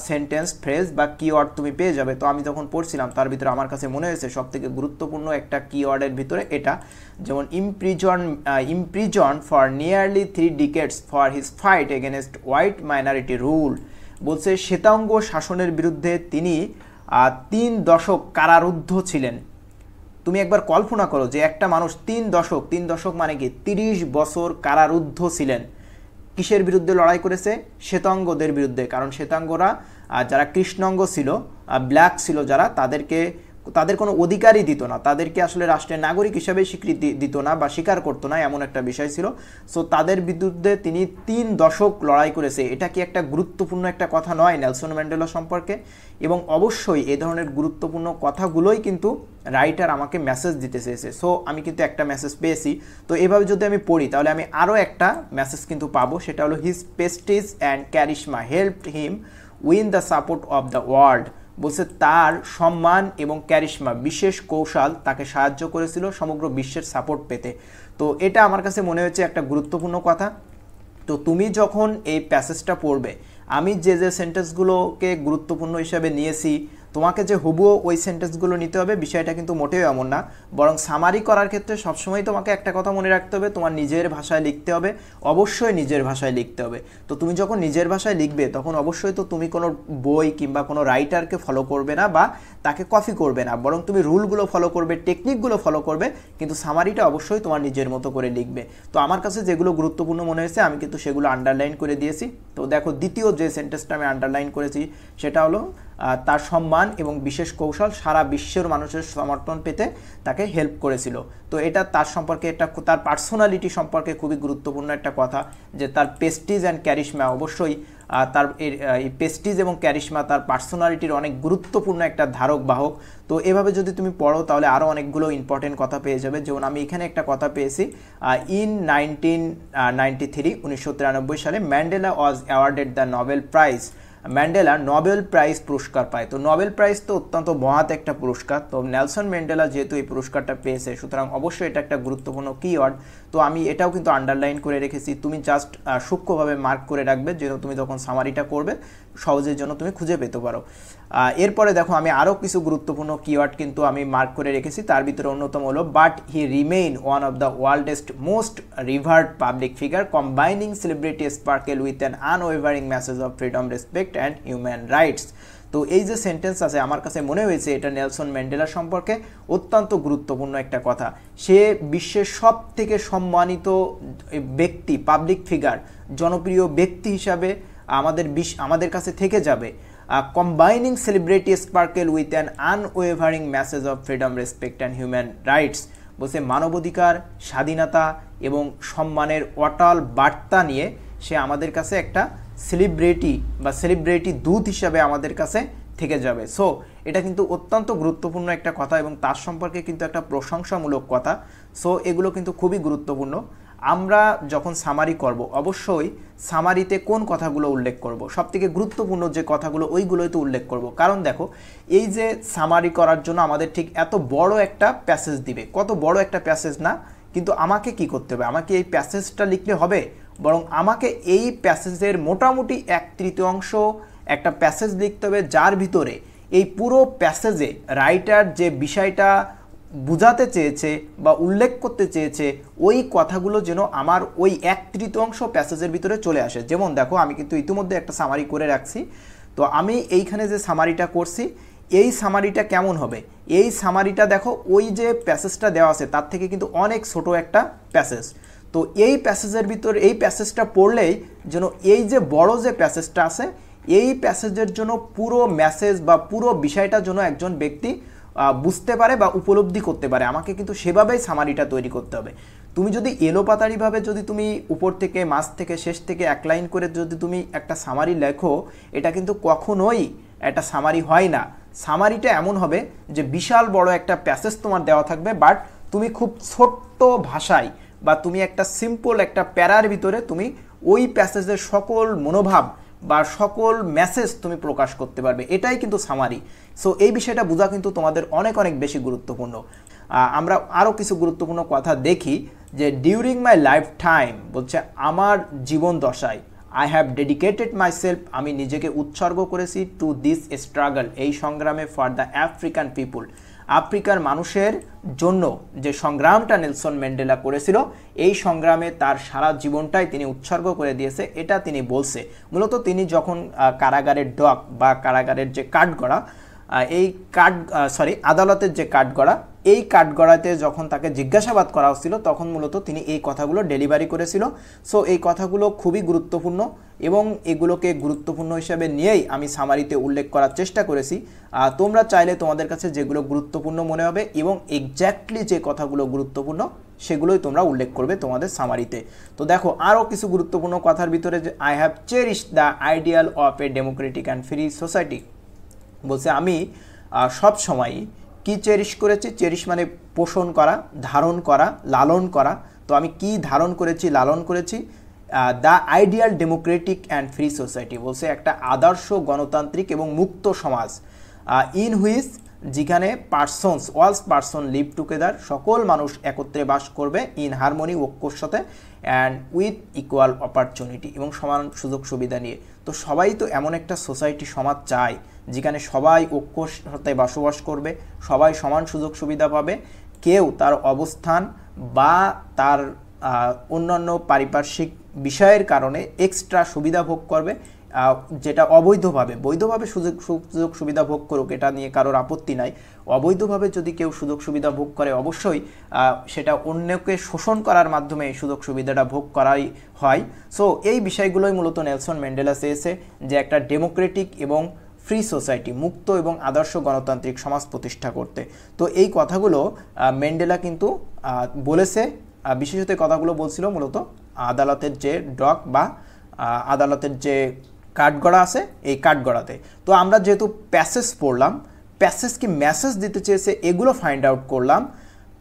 সেন্টেন্স, ফ্রেজ বা কিওয়ার্ড তুমি পেয়ে যাবে। তো আমি যখন পড়ছিলাম তার ভিতরে আমার কাছে মনে হয়েছে সবথেকে গুরুত্বপূর্ণ একটা কিওয়ার্ডের ভিতরে এটা, যেমন imprison for nearly 3 decades for his fight against white minority rule. বলছে শ্বেতাঙ্গ শাসনের বিরুদ্ধে তিনি 3 দশক কারারুদ্ধ ছিলেন। তুমি একবার কল্পনা করো যে একটা মানুষ 3 দশক মানে কি 30 বছর কারারুদ্ধ ছিলেন। কিসের বিরুদ্ধে লড়াই করেছে? শ্বেতাঙ্গদের বিরুদ্ধে। কারণ শ্বেতাঙ্গরা যারা কৃষ্ণাঙ্গ ছিল, ব্ল্যাক ছিল যারা, তাদের কোনো অধিকারই দিত না, তাদেরকে আসলে রাষ্ট্রের নাগরিক হিসাবে স্বীকৃতি দিত না বা স্বীকার করতো না, এমন একটা বিষয় ছিল। সো তাদের বিরুদ্ধে তিনি 3 দশক লড়াই করেছে। এটা কি একটা গুরুত্বপূর্ণ একটা কথা নয় নেলসন ম্যান্ডেলা সম্পর্কে? এবং অবশ্যই এই ধরনের গুরুত্বপূর্ণ কথাগুলোই কিন্তু রাইটার আমাকে মেসেজ দিতে চেয়েছে। সো আমি কিন্তু একটা মেসেজ পেয়েছি। তো এভাবে যদি আমি পড়ি তাহলে আমি আরও একটা মেসেজ কিন্তু পাবো, সেটা হলো his prestige and charisma helped him win the support of the world. বলছে তার সম্মান এবং ক্যারিশমা, বিশেষ কৌশল তাকে সাহায্য করেছিল সমগ্র বিশ্বের সাপোর্ট পেতে। তো এটা আমার কাছে মনে হচ্ছে একটা গুরুত্বপূর্ণ কথা। তো তুমি যখন এই প্যাসেজটা পড়বে, আমি যে সেন্টেন্সগুলোকে গুরুত্বপূর্ণ হিসাবে নিয়েছি, তোমাকে যে হুবহু ওই সেন্টেন্সগুলো নিতে হবে বিষয়টা কিন্তু মোটেও এমন না। বরং সামারি করার ক্ষেত্রে সবসময় তোমাকে একটা কথা মনে রাখতে হবে, তোমার নিজের ভাষায় লিখতে হবে, অবশ্যই নিজের ভাষায় লিখতে হবে। তো তুমি যখন নিজের ভাষায় লিখবে তখন অবশ্যই তো তুমি কোনো বই কিংবা কোনো রাইটারকে ফলো করবে না বা তাকে কপি করবে না, বরং তুমি রুলগুলো ফলো করবে, টেকনিকগুলো ফলো করবে, কিন্তু সামারিটা অবশ্যই তোমার নিজের মতো করে লিখবে। তো আমার কাছে যেগুলো গুরুত্বপূর্ণ মনে হয়েছে আমি কিন্তু সেগুলো আন্ডারলাইন করে দিয়েছি। তো দেখো দ্বিতীয় যে সেন্টেন্সটা আমি আন্ডারলাইন করেছি সেটা হলো তার সম্মান এবং বিশেষ কৌশল সারা বিশ্বের মানুষের সমর্থন পেতে তাকে হেল্প করেছিল। তো এটা তার সম্পর্কে, তার পার্সোনালিটি সম্পর্কে খুবই গুরুত্বপূর্ণ একটা কথা, যে তার প্রেস্টিজ অ্যান্ড ক্যারিশমা, অবশ্যই তার এই প্রেস্টিজ এবং ক্যারিশমা তার পার্সোনালিটির অনেক গুরুত্বপূর্ণ একটা ধারক বাহক। তো এভাবে যদি তুমি পড়ো তাহলে আরও অনেকগুলো ইম্পর্টেন্ট কথা পেয়ে যাবে। যেমন আমি এখানে একটা কথা পেয়েছি, ইন 1993 সালে Mandela was awarded the Nobel prize. Mandela Nobel prize পুরস্কার পায়। তো নোবেল প্রাইজ তো অত্যন্ত মহৎ একটা পুরস্কার। তো নেলসন ম্যান্ডেলা যেহেতু এই পুরস্কারটা পেয়েছে সুতরাং অবশ্যই এটা একটা গুরুত্বপূর্ণ কিওয়ার্ড। তো আমি এটাও কিন্তু আন্ডারলাইন করে রেখেছি, তুমি জাস্ট সূক্ষ্মভাবে মার্ক করে রাখবে যেন তুমি যখন সামারিটা করবে সহজের জন্য তুমি খুঁজে পেতে পারো। এরপরে দেখো আমি আরও কিছু গুরুত্বপূর্ণ কিওয়ার্ড কিন্তু আমি মার্ক করে রেখেছি। তার ভিতরে অন্যতম হলো but he remain one of the worldest most revered public figure combining celebrity sparkle with an unwavering message of freedom, respect and human rights. তো এই যে সেন্টেন্স আছে আমার কাছে মনে হয়েছে এটা নেলসন ম্যান্ডেলা সম্পর্কে অত্যন্ত গুরুত্বপূর্ণ একটা কথা। সে বিশ্বের সব থেকে সম্মানিত ব্যক্তি, পাবলিক ফিগার, জনপ্রিয় ব্যক্তি হিসাবে আমাদের কাছে থেকে যাবে। Combining celebrity sparkle with an unwavering message of freedom, respect and human rights. বলছে মানবাধিকার, স্বাধীনতা এবং সম্মানের অটল বার্তা নিয়ে সে আমাদের কাছে একটা সেলিব্রিটি দূত হিসাবে আমাদের কাছে থেকে যাবে। সো এটা কিন্তু অত্যন্ত গুরুত্বপূর্ণ একটা কথা এবং তার সম্পর্কে কিন্তু একটা প্রশংসামূলক কথা। সো এগুলো কিন্তু খুবই গুরুত্বপূর্ণ। আমরা যখন সামারি করব অবশ্যই সামারিতে কোন কথাগুলো উল্লেখ করব, সবথেকে গুরুত্বপূর্ণ যে কথাগুলো ওইগুলোই তো উল্লেখ করব। কারণ দেখো এই যে সামারি করার জন্য আমাদের ঠিক এত বড় একটা প্যাসেজ দিবে, কত বড় একটা প্যাসেজ না, কিন্তু আমাকে কি করতে হবে, আমাকে এই প্যাসেজটা লিখলে হবে, বরং আমাকে এই প্যাসেজের মোটামুটি 1/3 একটা প্যাসেজ লিখতে হবে, যার ভিতরে এই পুরো প্যাসেজে রাইটার যে বিষয়টা বোঝাতে চেয়েছে বা উল্লেখ করতে চেয়েছে ওই কথাগুলো যেন আমার ওই 1/3 প্যাসেজের ভিতরে চলে আসে। যেমন দেখো, আমি কিন্তু ইতিমধ্যে একটা সামারি করে রাখছি। তো আমি এইখানে যে সামারিটা করছি, এই সামারিটা কেমন হবে, এই সামারিটা দেখো ওই যে প্যাসেজটা দেওয়া আছে তার থেকে কিন্তু অনেক ছোট একটা প্যাসেজ। তো এই প্যাসেজের ভিতরে এই প্যাসেজটা পড়লেই যেন এই যে বড় যে প্যাসেজটা আছে এই প্যাসেজের জন্য পুরো মেসেজ বা পুরো বিষয়টা যেন একজন ব্যক্তি বুঝতে পারে বা উপলব্ধি করতে পারে। আমাকে কিন্তু সেভাবেই সামারিটা তৈরি করতে হবে। তুমি যদি এলোপাতাড়িভাবে যদি তুমি উপর থেকে মাঝ থেকে শেষ থেকে এক লাইন করে যদি তুমি একটা সামারি লেখো, এটা কিন্তু কখনোই একটা সামারি হয় না। সামারিটা এমন হবে যে বিশাল বড় একটা প্যাসেজ তোমার দেওয়া থাকবে, বাট তুমি খুব ছোট্ট ভাষায় বা তুমি একটা সিম্পল একটা প্যারার ভিতরে তুমি ওই প্যাসেজের সকল মনোভাব বা সকল মেসেজ তুমি প্রকাশ করতে পারবে, এটাই কিন্তু সামারি। সো এই বিষয়টা বোঝা কিন্তু তোমাদের অনেক অনেক বেশি গুরুত্বপূর্ণ। আমরা আরও কিছু গুরুত্বপূর্ণ কথা দেখি যে ডিউরিং মাই লাইফ টাইম বলছে আমার জীবন দশায় I have dedicated my self, আমি নিজেকে উৎসর্গ করেছি টু দিস স্ট্রাগল, এই সংগ্রামে ফর দ্য আফ্রিকান পিপুল, আফ্রিকার মানুষের জন্য যে সংগ্রামটা নেলসন ম্যান্ডেলা করেছিল এই সংগ্রামে তার সারা জীবনটাই তিনি উৎসর্গ করে দিয়েছে, এটা তিনি বলছে। মূলত তিনি যখন কারাগারের ডক বা কারাগারের যে কাঠগড়া আদালতের যে কাঠগড়া, এই কাঠগড়াতে যখন তাকে জিজ্ঞাসাবাদ করা হচ্ছিল তখন মূলত তিনি এই কথাগুলো ডেলিভারি করেছিল। সো এই কথাগুলো খুবই গুরুত্বপূর্ণ এবং এগুলোকে গুরুত্বপূর্ণ হিসাবে নিয়েই আমি সামারিতে উল্লেখ করার চেষ্টা করেছি। তোমরা চাইলে তোমাদের কাছে যেগুলো গুরুত্বপূর্ণ মনে হবে এবং এক্স্যাক্টলি যে কথাগুলো গুরুত্বপূর্ণ সেগুলোই তোমরা উল্লেখ করবে তোমাদের সামারিতে। তো দেখো আরও কিছু গুরুত্বপূর্ণ কথার ভিতরে যে I have cherish the ideal of a democratic and free society, বলছে আমি সব সময় কি চেরিশ করেছি, চেরিশ মানে পোষণ করা, ধারণ করা, লালন করা। তো আমি কি ধারণ করেছি, লালন করেছি, the ideal democratic and free society, বলছে একটা আদর্শ গণতান্ত্রিক এবং মুক্ত সমাজ, ইন হুইচ যেখানে অলস পার্সন লিভ টুগেদার, সকল মানুষ একত্রে বাস করবে, ইন হারমোনি ঐক্যর সাথে, অ্যান্ড উইথ ইকুয়াল অপরচুনিটি এবং সমান সুযোগ সুবিধা নিয়ে। তো সবাই তো এমন একটা সোসাইটি সমাজ চায় যেখানে সবাই ঐক্যর সাথে বসবাস করবে, সবাই সমান সুযোগ সুবিধা পাবে, কেউ তার অবস্থান বা তার অন্যান্য পারিপার্শ্বিক বিষয়ের কারণে এক্সট্রা সুবিধা ভোগ করবে, যেটা অবৈধভাবে, বৈধভাবে সুযোগ সুবিধা ভোগ করুক, এটা নিয়ে কারোর আপত্তি নাই। অবৈধভাবে যদি কেউ সুযোগ সুবিধা ভোগ করে অবশ্যই সেটা অন্যকে শোষণ করার মাধ্যমে এই সুযোগ সুবিধাটা ভোগ করাই হয়। সো এই বিষয়গুলোই মূলত নেলসন ম্যান্ডেলা চেয়েছে যে একটা ডেমোক্রেটিক এবং ফ্রি সোসাইটি, মুক্ত এবং আদর্শ গণতান্ত্রিক সমাজ প্রতিষ্ঠা করতে। তো এই কথাগুলো ম্যান্ডেলা কিন্তু বলেছে, বিশেষত কথাগুলো বলছিল মূলত আদালতের যে ডক বা আদালতের যে কাঠগড়া আছে এই কাঠগড়াতে। তো আমরা যেহেতু প্যাসেজ পড়লাম, প্যাসেজ কি মেসেজ দিতে চেয়েছে এগুলো ফাইন্ড আউট করলাম,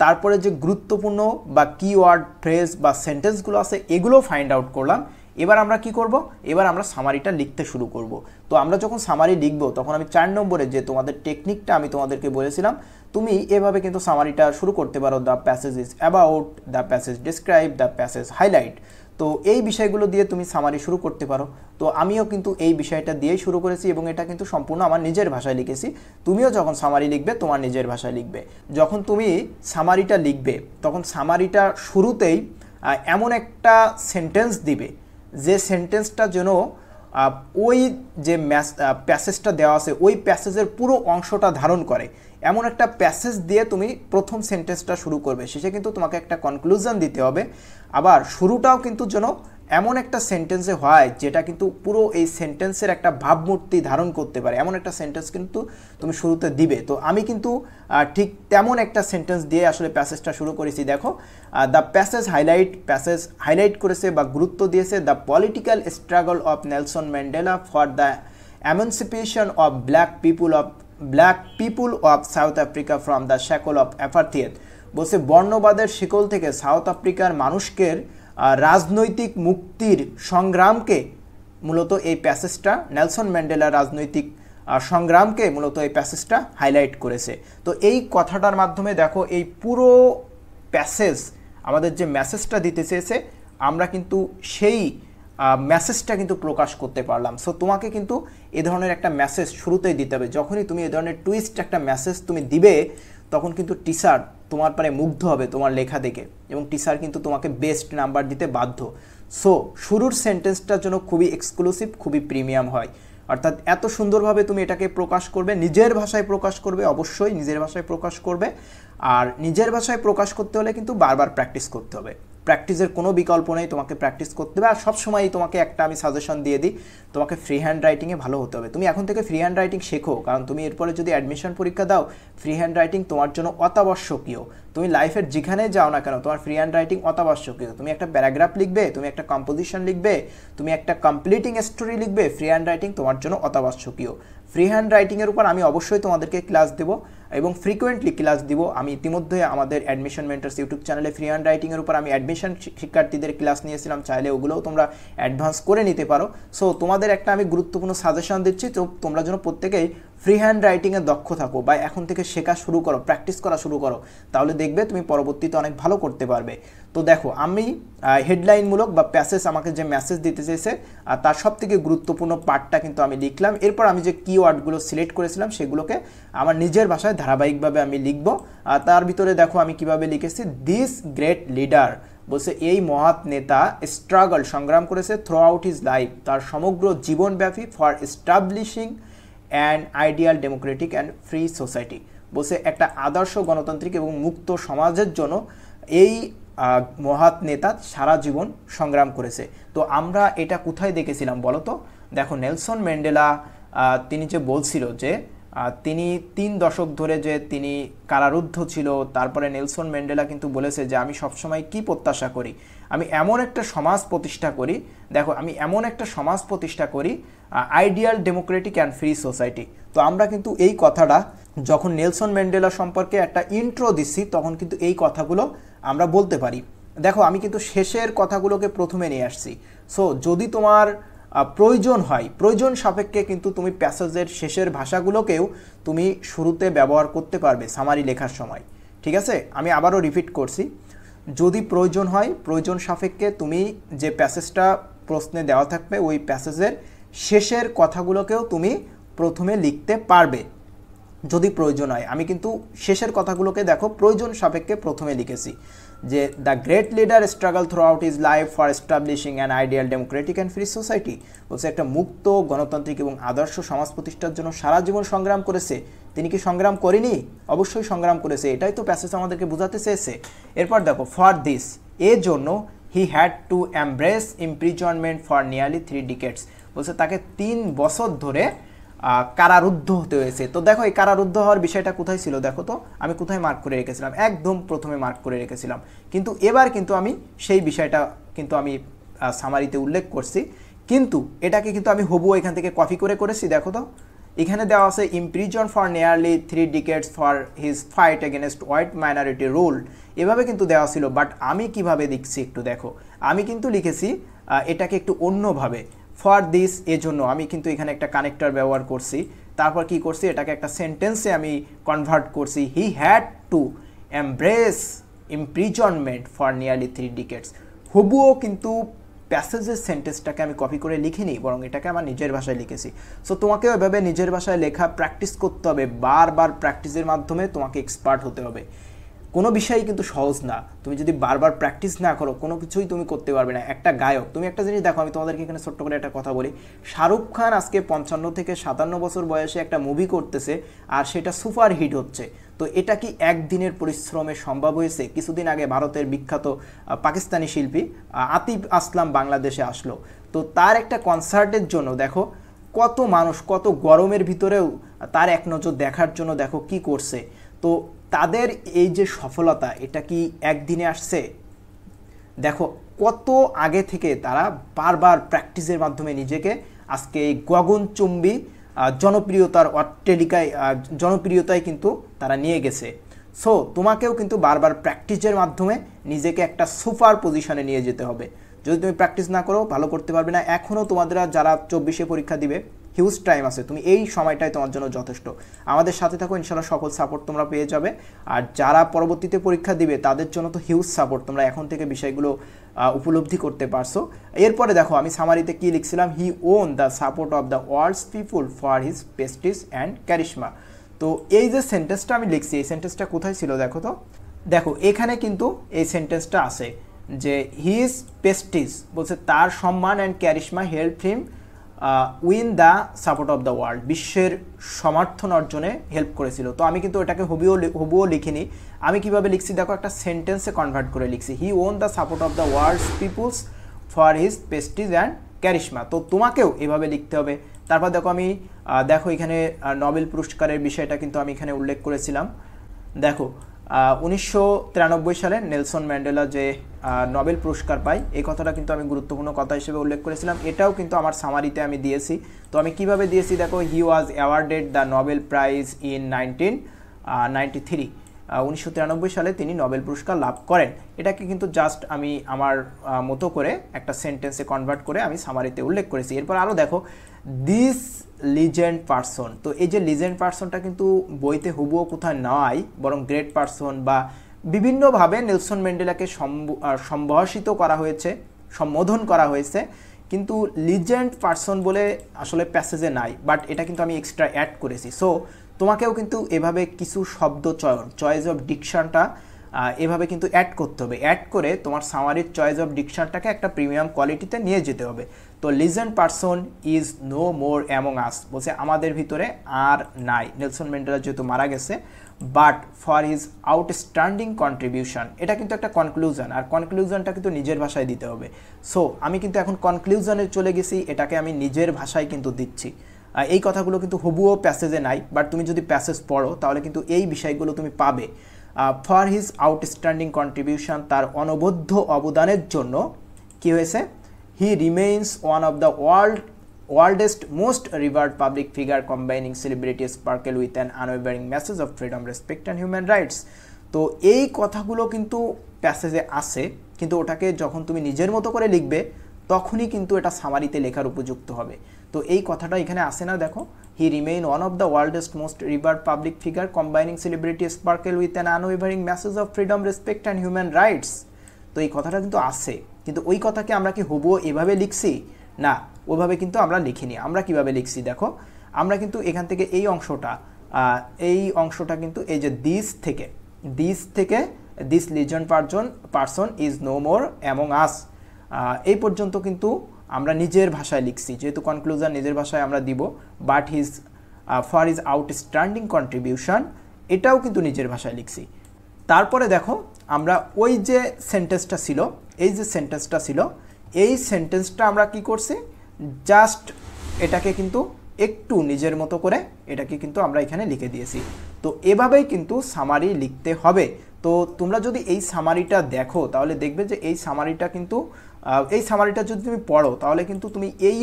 তারপরে যে গুরুত্বপূর্ণ বা কিওয়ার্ড ফ্রেজ বা সেন্টেন্সগুলো আছে এগুলো ফাইন্ড আউট করলাম। এবার আমরা কি করব, এবার আমরা সামারিটা লিখতে শুরু করব। তো আমরা যখন সামারি লিখব তখন আমি 4 নম্বরে যে তোমাদের টেকনিকটা আমি তোমাদেরকে বলেছিলাম, তুমি এভাবে কিন্তু সামারিটা শুরু করতে পারো, the passage is about, the passage describe, the passage highlight. তো এই বিষয়গুলো দিয়ে তুমি সামারি শুরু করতে পারো। তো আমিও কিন্তু এই বিষয়টা দিয়েই শুরু করেছি এবং এটা কিন্তু সম্পূর্ণ আমার নিজের ভাষায় লিখেছি। তুমিও যখন সামারি লিখবে তোমার নিজের ভাষায় লিখবে। যখন তুমি সামারিটা লিখবে তখন সামারিটা শুরুতেই এমন একটা সেন্টেন্স দিবে যে সেন্টেন্সটা যেন ওই যে প্যাসেজটা দেওয়া আছে ওই প্যাসেজের পুরো অংশটা ধারণ করে, এমন একটা প্যাসেজ দিয়ে তুমি প্রথম সেন্টেন্সটা শুরু করবে। শেষে কিন্তু তোমাকে একটা কনক্লুশন দিতে হবে। আবার শুরুটাও কিন্তু যেন এমন একটা সেন্টেন্সে হয় যেটা কিন্তু পুরো এই সেন্টেন্সের একটা ভাবমূর্তি ধারণ করতে পারে, এমন একটা সেন্টেন্স কিন্তু তুমি শুরুতে দিবে। তো আমি কিন্তু ঠিক তেমন একটা সেন্টেন্স দিয়ে আসলে প্যাসেজটা শুরু করেছি। দেখো, দ্য প্যাসেজ হাইলাইট করেছে বা গুরুত্ব দিয়েছে the political struggle of Nelson Mandela for the emancipation of black people of South Africa from the shackle of apartheid. বলছে বর্ণবাদের শিকল থেকে সাউথ আফ্রিকার মানুষকে রাজনৈতিক মুক্তির সংগ্রামকে মূলত এই প্যাসেজটা, নেলসন ম্যান্ডেলার রাজনৈতিক সংগ্রামকে মূলত এই প্যাসেজটা হাইলাইট করেছে। তো এই কথাটার মাধ্যমে দেখো এই পুরো প্যাসেজ আমাদের যে মেসেজটা দিতে চেয়েছে আমরা কিন্তু সেই মেসেজটা কিন্তু প্রকাশ করতে পারলাম। সো তোমাকে কিন্তু এ ধরনের একটা মেসেজ শুরুতেই দিতে হবে। যখনই তুমি এ ধরনের টুইস্ট একটা মেসেজ তুমি দিবে তখন কিন্তু টিচার তোমার পরে মুগ্ধ হবে তোমার লেখা দেখে, এবং টিচার কিন্তু তোমাকে বেস্ট নাম্বার দিতে বাধ্য। সো শুরুর সেন্টেন্সটার জন্য খুবই এক্সক্লুসিভ, খুবই প্রিমিয়াম হয়, অর্থাৎ এত সুন্দরভাবে তুমি এটাকে প্রকাশ করবে, নিজের ভাষায় প্রকাশ করবে, অবশ্যই নিজের ভাষায় প্রকাশ করবে। আর নিজের ভাষায় প্রকাশ করতে হলে কিন্তু বারবার প্র্যাকটিস করতে হবে, প্র্যাকটিসের কোনো বিকল্প নেই, তোমাকে প্র্যাকটিস করতে হবে। আর সবসময়ই তোমাকে একটা আমি সাজেশন দিয়ে দিই, তোমাকে ফ্রি হ্যান্ড রাইটিংয়ে ভালো হতে হবে। তুমি এখন থেকে ফ্রি হ্যান্ড রাইটিং শেখো, কারণ তুমি এরপরে যদি অ্যাডমিশন পরীক্ষা দাও ফ্রি হ্যান্ড রাইটিং তোমার জন্য অত্যাবশ্যকীয়। তুমি লাইফের যেখানে যাও না কেন তোমার ফ্রি হ্যান্ড রাইটিং অত্যাবশ্যকীয়। তুমি একটা প্যারাগ্রাফ লিখবে, তুমি একটা কম্পোজিশন লিখবে, তুমি একটা কমপ্লিটিং স্টোরি লিখবে, ফ্রি হ্যান্ড রাইটিং তোমার জন্য অত্যাবশ্যকীয়। ফ্রি হ্যান্ড রাইটিংয়ের উপর আমি অবশ্যই তোমাদেরকে ক্লাস দেবো এবং ফ্রিকোয়েন্টলি ক্লাস দিব। আমি ইতিমধ্যে আমাদের অ্যাডমিশন মেন্টরস ইউটিউব চ্যানেলে ফ্রি হ্যান্ড রাইটিংয়ের উপর আমি অ্যাডমিশন শিক্ষার্থীদের ক্লাস নিয়েছিলাম, চাইলে ওগুলোও তোমরা অ্যাডভান্স করে নিতে পারো। সো তোমাদের একটা আমি গুরুত্বপূর্ণ সাজেশন দিচ্ছি, তো তোমরা যেন প্রত্যেকেই ফ্রি হ্যান্ড রাইটিংয়ে দক্ষ থাকো বা এখন থেকে শেখা শুরু করো, প্র্যাকটিস করা শুরু করো, তাহলে দেখবে তুমি পরবর্তীতে অনেক ভালো করতে পারবে। তো দেখো আমি হেডলাইনমূলক বা প্যাসেজ আমাকে যে মেসেজ দিতে চেয়েছে তার সব থেকে গুরুত্বপূর্ণ পার্টটা কিন্তু আমি লিখলাম। এরপর আমি যে কিওয়ার্ডগুলো সিলেক্ট করেছিলাম সেগুলোকে আমার নিজের ভাষায় ধারাবাহিকভাবে আমি লিখবো। তার ভিতরে দেখো আমি কিভাবে লিখেছি, দিস গ্রেট লিডার বলছে এই মহৎ নেতা স্ট্রাগল সংগ্রাম করেছে থ্রু আউট হিজ লাইফ, তার সমগ্র জীবনব্যাপী for establishing and ideal democratic and free society, বলছে একটা আদর্শ গণতান্ত্রিক এবং মুক্ত সমাজের জন্য এই মহৎ নেতা সারা জীবন সংগ্রাম করেছে। তো আমরা এটা কোথায় দেখেছিলাম বলো তো? দেখো নেলসন ম্যান্ডেলা তিনি যে বলছিল যে তিনি 3 দশক ধরে যে তিনি কারারুদ্ধ ছিল, তারপরে নেলসন ম্যান্ডেলা কিন্তু বলেছে যে আমি সবসময় কি প্রত্যাশা করি, আমি এমন একটা সমাজ প্রতিষ্ঠা করি, দেখো আমি এমন একটা সমাজ প্রতিষ্ঠা করি ideal democratic and free society. তো আমরা কিন্তু এই কথাটা যখন নেলসন ম্যান্ডেলা সম্পর্কে একটা ইন্ট্রো দিচ্ছি তখন কিন্তু এই কথাগুলো আমরা বলতে পারি। দেখো আমি কিন্তু শেষের কথাগুলোকে প্রথমে নিয়ে আসছি। সো যদি তোমার প্রয়োজন হয়, প্রয়োজন সাপেক্ষে কিন্তু তুমি প্যাসেজের শেষের ভাষাগুলোকেও তুমি শুরুতে ব্যবহার করতে পারবে সামারি লেখার সময়, ঠিক আছে? আমি আবারও রিপিট করছি, যদি প্রয়োজন হয় প্রয়োজন সাপেক্ষে তুমি যে প্যাসেজটা প্রশ্নে দেওয়া থাকবে ওই প্যাসেজের শেষের কথাগুলোকেও তুমি প্রথমে লিখতে পারবে যদি প্রয়োজন হয়। আমি কিন্তু শেষের কথাগুলোকে দেখো প্রয়োজন সাপেক্ষে প্রথমে লিখেছি যে the great leader struggle through out his life for establishing an ideal democratic and free society, বলছে একটা মুক্ত গণতান্ত্রিক এবং আদর্শ সমাজ প্রতিষ্ঠার জন্য সারা জীবন সংগ্রাম করেছে। তিনি কি সংগ্রাম করেনি? অবশ্যই সংগ্রাম করেছে, এটাই তো প্যাসেজ আমাদেরকে বোঝাতে চেয়েছে। এরপর দেখো ফর দিস এর জন্য হি had to embrace imprisonment for nearly 3 ডিকেডস, বলছে তাকে 3 বছর ধরে কারারুদ্ধ হতে হয়েছে। তো দেখো এই কারারুদ্ধ হওয়ার বিষয়টা কোথায় ছিল দেখো তো, আমি কোথায় মার্ক করে রেখেছিলাম, একদম প্রথমে মার্ক করে রেখেছিলাম, কিন্তু এবার কিন্তু আমি সেই বিষয়টা কিন্তু আমি সামারিতে উল্লেখ করছি, কিন্তু এটাকে কিন্তু আমি হবু এখান থেকে কপি করে করেছি। দেখো তো এখানে দেওয়া আছে imprison for nearly 3 ডিকেডস for his fight against white minority rule, এভাবে কিন্তু দেওয়া ছিল। বাট আমি কিভাবে লিখছি একটু দেখো, আমি কিন্তু লিখেছি এটাকে একটু অন্যভাবে। ফর দিস এর জন্য আমি কিন্তু এখানে একটা কানেক্টর ব্যবহার করছি, তারপর কি করছি এটাকে একটা সেন্টেন্সে আমি কনভার্ট করছি, he had to embrace imprisonment for nearly 3 decades. হবুও কিন্তু প্যাসেজের সেন্টেন্সটাকে আমি কপি করে লিখিনি, বরং এটাকে আমার নিজের ভাষায় লিখেছি। সো তোমাকেও এভাবে নিজের ভাষায় লেখা প্র্যাকটিস করতে হবে, বারবার প্র্যাকটিসের মাধ্যমে তোমাকে এক্সপার্ট হতে হবে। কোনো বিষয়ই কিন্তু সহজ না, তুমি যদি বারবার প্র্যাকটিস না করো কোনো কিছুই তুমি করতে পারবে না। একটা গায়ক, তুমি একটা জিনিস দেখো, আমি তোমাদেরকে এখানে ছোট্ট করে একটা কথা বলি, শাহরুখ খান আজকে 55 থেকে 57 বছর বয়সে একটা মুভি করতেছে আর সেটা সুপার হিট হচ্ছে। তো এটা কি একদিনের পরিশ্রমে সম্ভব হয়েছে? কিছুদিন আগে ভারতের বিখ্যাত পাকিস্তানি শিল্পী আতিফ আসলাম বাংলাদেশে আসলো, তো তার একটা কনসার্টের জন্য দেখো কত মানুষ, কত গরমের ভিতরেও তার এক নজর দেখার জন্য দেখো কি করছে। তো তাদের এই যে সফলতা এটা কি একদিনে আসছে? দেখো কত আগে থেকে তারা বারবার প্র্যাকটিসের মাধ্যমে নিজেকে আজকে এই গগনচুম্বী জনপ্রিয়তার অট্টালিকায় জনপ্রিয়তায় কিন্তু তারা নিয়ে গেছে। সো তোমাকেও কিন্তু বারবার প্র্যাকটিসের মাধ্যমে নিজেকে একটা সুপার পজিশনে নিয়ে যেতে হবে। যদি তুমি প্র্যাকটিস না করো ভালো করতে পারবে না। এখনও তোমাদের যারা 24-এ পরীক্ষা দিবে হিউজ টাইম আছে, তুমি এই সময়টাই তোমার জন্য যথেষ্ট। আমাদের সাথে থাকো, ইনশাল্লাহ সকল সাপোর্ট তোমরা পেয়ে যাবে। আর যারা পরবর্তীতে পরীক্ষা দিবে তাদের জন্য তো হিউজ সাপোর্ট, তোমরা এখন থেকে বিষয়গুলো উপলব্ধি করতে পারছো। এরপরে দেখো আমি সামারিতে কি লিখছিলাম, he won the support of the world's people for his prestige and charisma. তো এই যে সেন্টেন্সটা আমি লিখছি, এই সেন্টেন্সটা কোথায় ছিল দেখো তো, দেখো এখানে কিন্তু এই সেন্টেন্সটা আছে যে হিজ প্রেস্টিজ বলছে তার সম্মান and charisma help him win the support of the world, বিশ্বের সমর্থন অর্জনে হেল্প করেছিল। তো আমি কিন্তু এটাকে হুবুও লিখিনি, আমি কিভাবে লিখছি দেখো, একটা সেন্টেন্সে কনভার্ট করে লিখছি, he won the support of the world's peoples for his prestige and charisma. তো তোমাকেও এভাবে লিখতে হবে। তারপর দেখো আমি দেখো এখানে নোবেল পুরস্কারের বিষয়টা কিন্তু আমি এখানে উল্লেখ করেছিলাম। দেখো 1993 সালে নেলসন ম্যান্ডেলা যে নোবেল পুরস্কার পায়, এই কথাটা কিন্তু আমি গুরুত্বপূর্ণ কথা হিসেবে উল্লেখ করেছিলাম, এটাও কিন্তু আমার সামারিতে আমি দিয়েছি। তো আমি কিভাবে দিয়েছি দেখো, he was awarded the Nobel prize in 1993, 1993 সালে তিনি নোবেল পুরস্কার লাভ করেন। এটাকে কিন্তু জাস্ট আমি আমার মতো করে একটা সেন্টেন্সে কনভার্ট করে আমি সামারিতে উল্লেখ করেছি। এরপর আরও দেখো দিস লিজেন্ড পারসন, তো এই যে লিজেন্ড পারসনটা কিন্তু বইতে হুবুও কোথায় নয়, বরং গ্রেট পারসন বা বিভিন্নভাবে নেলসন ম্যান্ডেলাকে সম্ভাষিত করা হয়েছে, সম্বোধন করা হয়েছে, কিন্তু লিজেন্ড পারসন বলে আসলে প্যাসেজে নাই, বাট এটা কিন্তু আমি এক্সট্রা অ্যাড করেছি। সো তোমাকেও কিন্তু এভাবে কিছু শব্দ চয়েস অফ ডিকশনটা এভাবে কিন্তু অ্যাড করতে হবে, অ্যাড করে তোমার সামারির চয়েস অফ ডিকশনটাকে একটা প্রিমিয়াম কোয়ালিটিতে নিয়ে যেতে হবে। তো legend person is no more among us বলছে আমাদের ভিতরে আর নাই, নেলসন ম্যান্ডেলা যেহেতু মারা গেছে, but for his outstanding contribution, এটা কিন্তু একটা কনক্লুশন, আর কনক্লুশনটা কিন্তু নিজের ভাষায় দিতে হবে। সো আমি কিন্তু এখন কনক্লুশনে চলে গেছি, এটাকে আমি নিজের ভাষায় কিন্তু দিচ্ছি। এই কথাগুলো কিন্তু হুবুও প্যাসেজে নাই, বাট তুমি যদি প্যাসেজ পড়ো তাহলে কিন্তু এই বিষয়গুলো তুমি পাবে। ফর হিজ আউটস্ট্যান্ডিং কন্ট্রিবিউশন, তার অনবদ্য অবদানের জন্য কি হয়েছে, he remains one of the worldest most revered public figure combining celebrity sparkle with an unwavering message of freedom, respect and human rights. তো এই কথাগুলো কিন্তু প্যাসেজে আছে, কিন্তু ওটাকে যখন তুমি নিজের মতো করে লিখবে তখনই কিন্তু এটা সামারিতে লেখার উপযুক্ত হবে। তো এই কথাটা এখানে আসে না, দেখো he remain one of the worldest most revered public figure combining celebrity sparkle with an unwavering message of freedom, respect and human rights. তো এই কথাটা কিন্তু আসে, কিন্তু ওই কথাকে আমরা কি হুবুও এভাবে লিখছি না, ওইভাবে কিন্তু আমরা লিখিনি। আমরা কিভাবে লিখছি দেখো, আমরা কিন্তু এখান থেকে এই অংশটা কিন্তু এই যে দিস থেকে this legend person is no more among us, এই পর্যন্ত কিন্তু আমরা নিজের ভাষায় লিখছি, যেহেতু কনক্লুশন নিজের ভাষায় আমরা দিব। But his for his outstanding contribution, এটাও কিন্তু নিজের ভাষায় লিখছি। তারপরে দেখো আমরা ওই যে সেন্টেন্সটা ছিল, এই যে সেন্টেন্সটা ছিল, এই সেন্টেন্সটা আমরা কি করছি, জাস্ট এটাকে কিন্তু একটু নিজের মতো করে এটাকে কিন্তু আমরা এখানে লিখে দিয়েছি। তো এভাবেই কিন্তু সামারি লিখতে হবে। তো তোমরা যদি এই সামারিটা দেখো তাহলে দেখবে যে এই সামারিটা কিন্তু এই সামারিটা যদি তুমি পড়ো তাহলে কিন্তু তুমি এই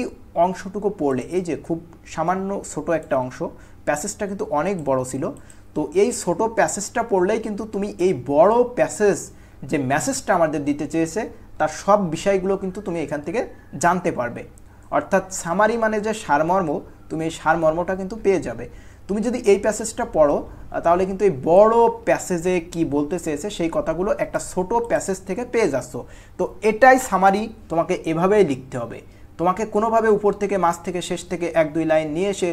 অংশটুকু পড়লে, এই যে খুব সামান্য ছোট একটা অংশ, প্যাসেজটা কিন্তু অনেক বড় ছিল, তো এই ছোট প্যাসেজটা পড়লেই কিন্তু তুমি এই বড় প্যাসেজ যে মেসেজটা আমাদের দিতে চেয়েছে তার সব বিষয়গুলো কিন্তু তুমি এখান থেকে জানতে পারবে। অর্থাৎ সামারি মানে যে সারমর্ম, তুমি এই সারমর্মটা কিন্তু পেয়ে যাবে। তুমি যদি এই প্যাসেজটা পড়ো তাহলে কিন্তু এই বড় প্যাসেজে কি বলতে চেয়েছে সেই কথাগুলো একটা ছোট প্যাসেজ থেকে পেয়ে যাচ্ছ। তো এটাই সামারি, তোমাকে এভাবেই লিখতে হবে। তোমাকে কোনোভাবে উপর থেকে মাঝ থেকে শেষ থেকে 1-2 লাইন নিয়ে এসে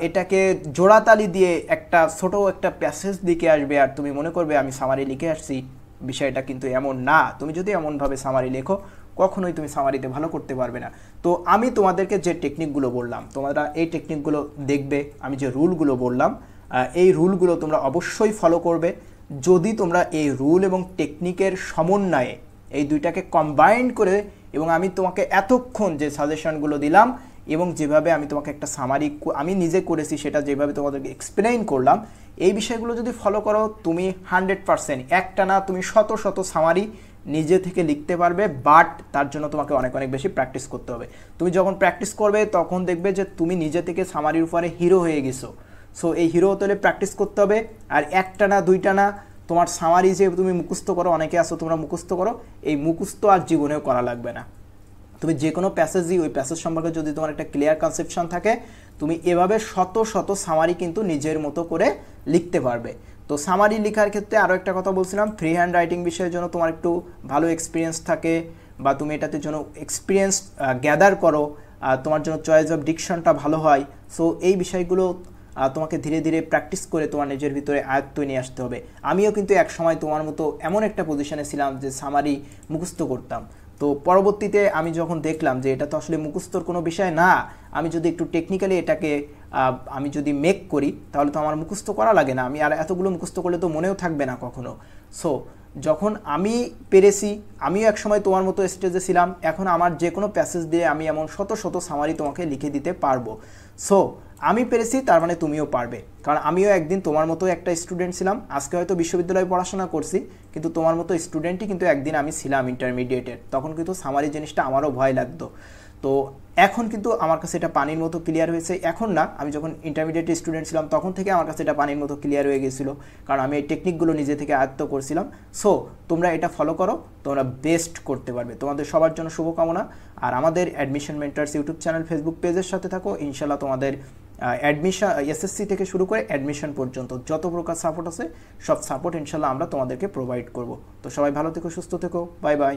এটাকে জোড়াতালি দিয়ে একটা ছোট একটা প্যাসেজ দিকে আসবে আর তুমি মনে করবে আমি সামারি লিখে আসছি, বিষয়টা কিন্তু এমন না। তুমি যদি এমনভাবে সামারি লেখো কখনোই তুমি সামারিতে ভালো করতে পারবে না। তো আমি তোমাদেরকে যে টেকনিকগুলো বললাম, তোমরা এই টেকনিকগুলো দেখবে, আমি যে রুলগুলো বললাম এই রুলগুলো তোমরা অবশ্যই ফলো করবে। যদি তোমরা এই রুল এবং টেকনিকের সমন্বয়ে এই দুইটাকে কম্বাইন্ড করে, এবং আমি তোমাকে এতক্ষণ যে সাজেশনগুলো দিলাম এবং যেভাবে আমি তোমাকে একটা সামারি আমি নিজে করেছি সেটা যেভাবে তোমাদেরকে এক্সপ্লেইন করলাম, এই বিষয়গুলো যদি ফলো করো তুমি 100% একটা না তুমি শত শত সামারি নিজে থেকে লিখতে পারবে। বাট তার জন্য তোমাকে অনেক অনেক বেশি প্র্যাকটিস করতে হবে। তুমি যখন প্র্যাকটিস করবে তখন দেখবে যে তুমি নিজে থেকে সামারির উপরে হিরো হয়ে গেছো। সো এই হিরো হতে হলে প্র্যাকটিস করতে হবে। আর একটা না দুইটা না, তোমার সামারি যে তুমি মুখস্থ করো, অনেকে আসো তোমরা মুখস্থ করো, এই মুখস্থ আর জীবনেও করা লাগবে না। তুমি যে কোনো প্যাসেজই ওই প্যাসেজ সম্পর্কে যদি তোমার একটা ক্লিয়ার কনসেপশন থাকে তুমি এভাবে শত শত সামারি কিন্তু নিজের মতো করে লিখতে পারবে। তো সামারি লেখার ক্ষেত্রে আরও একটা কথা বলছিলাম, ফ্রি হ্যান্ড রাইটিং বিষয়ের জন্য তোমার একটু ভালো এক্সপিরিয়েন্স থাকে বা তুমি এটাতে জন্য এক্সপিরিয়েন্স গ্যাদার করো, তোমার জন্য চয়েস অফ ডিকশনটা ভালো হয়। সো এই বিষয়গুলো তোমাকে ধীরে ধীরে প্র্যাকটিস করে তোমার নিজের ভিতরে আয়ত্ত নিয়ে আসতে হবে। আমিও কিন্তু এক সময় তোমার মতো এমন একটা পজিশনে ছিলাম যে সামারি মুখস্থ করতাম। তো পরবর্তীতে আমি যখন দেখলাম যে এটা তো আসলে মুখস্থর কোনো বিষয় না, আমি যদি একটু টেকনিক্যালি এটাকে আমি যদি মেক করি তাহলে তো আমার মুখস্থ করা লাগে না, আমি আর এতগুলো মুখস্থ করলে তো মনেও থাকবে না কখনো। সো যখন আমি পেরেছি, আমিও এক সময় তোমার মতো স্টেজে ছিলাম, এখন আমার যে কোনো প্যাসেজ দিয়ে আমি এমন শত শত সামারি তোমাকে লিখে দিতে পারবো। সো আমি পেরেছি, তার মানে তুমিও পারবে, কারণ আমিও একদিন তোমার মতো একটা স্টুডেন্ট ছিলাম। আজকে হয়তো বিশ্ববিদ্যালয়ে পড়াশোনা করছি, কিন্তু তোমার মতো স্টুডেন্টই কিন্তু একদিন আমি ছিলাম ইন্টারমিডিয়েটের। তখন কিন্তু সামারি জিনিসটা আমারও ভয় লাগতো। তো এখন কিন্তু আমার কাছে এটা পানির মতো ক্লিয়ার হয়েছে। এখন না, আমি যখন ইন্টারমিডিয়েট স্টুডেন্ট ছিলাম তখন থেকে আমার কাছে এটা পানির মতো ক্লিয়ার হয়ে গেছিলো, কারণ আমি এই টেকনিকগুলো নিজে থেকে আয়ত্ত করছিলাম। সো তোমরা এটা ফলো করো, তোমরা বেস্ট করতে পারবে। তোমাদের সবার জন্য শুভকামনা। আর আমাদের admission mentors YouTube channel, Facebook পেজের সাথে থাকো। ইনশাল্লাহ তোমাদের অ্যাডমিশন, এসএসসি থেকে শুরু করে অ্যাডমিশন পর্যন্ত যত প্রকার সাপোর্ট আছে সব সাপোর্ট ইনশাল্লাহ আমরা তোমাদেরকে প্রোভাইড করব। তো সবাই ভালো থেকো, সুস্থ থেকো, বাই বাই।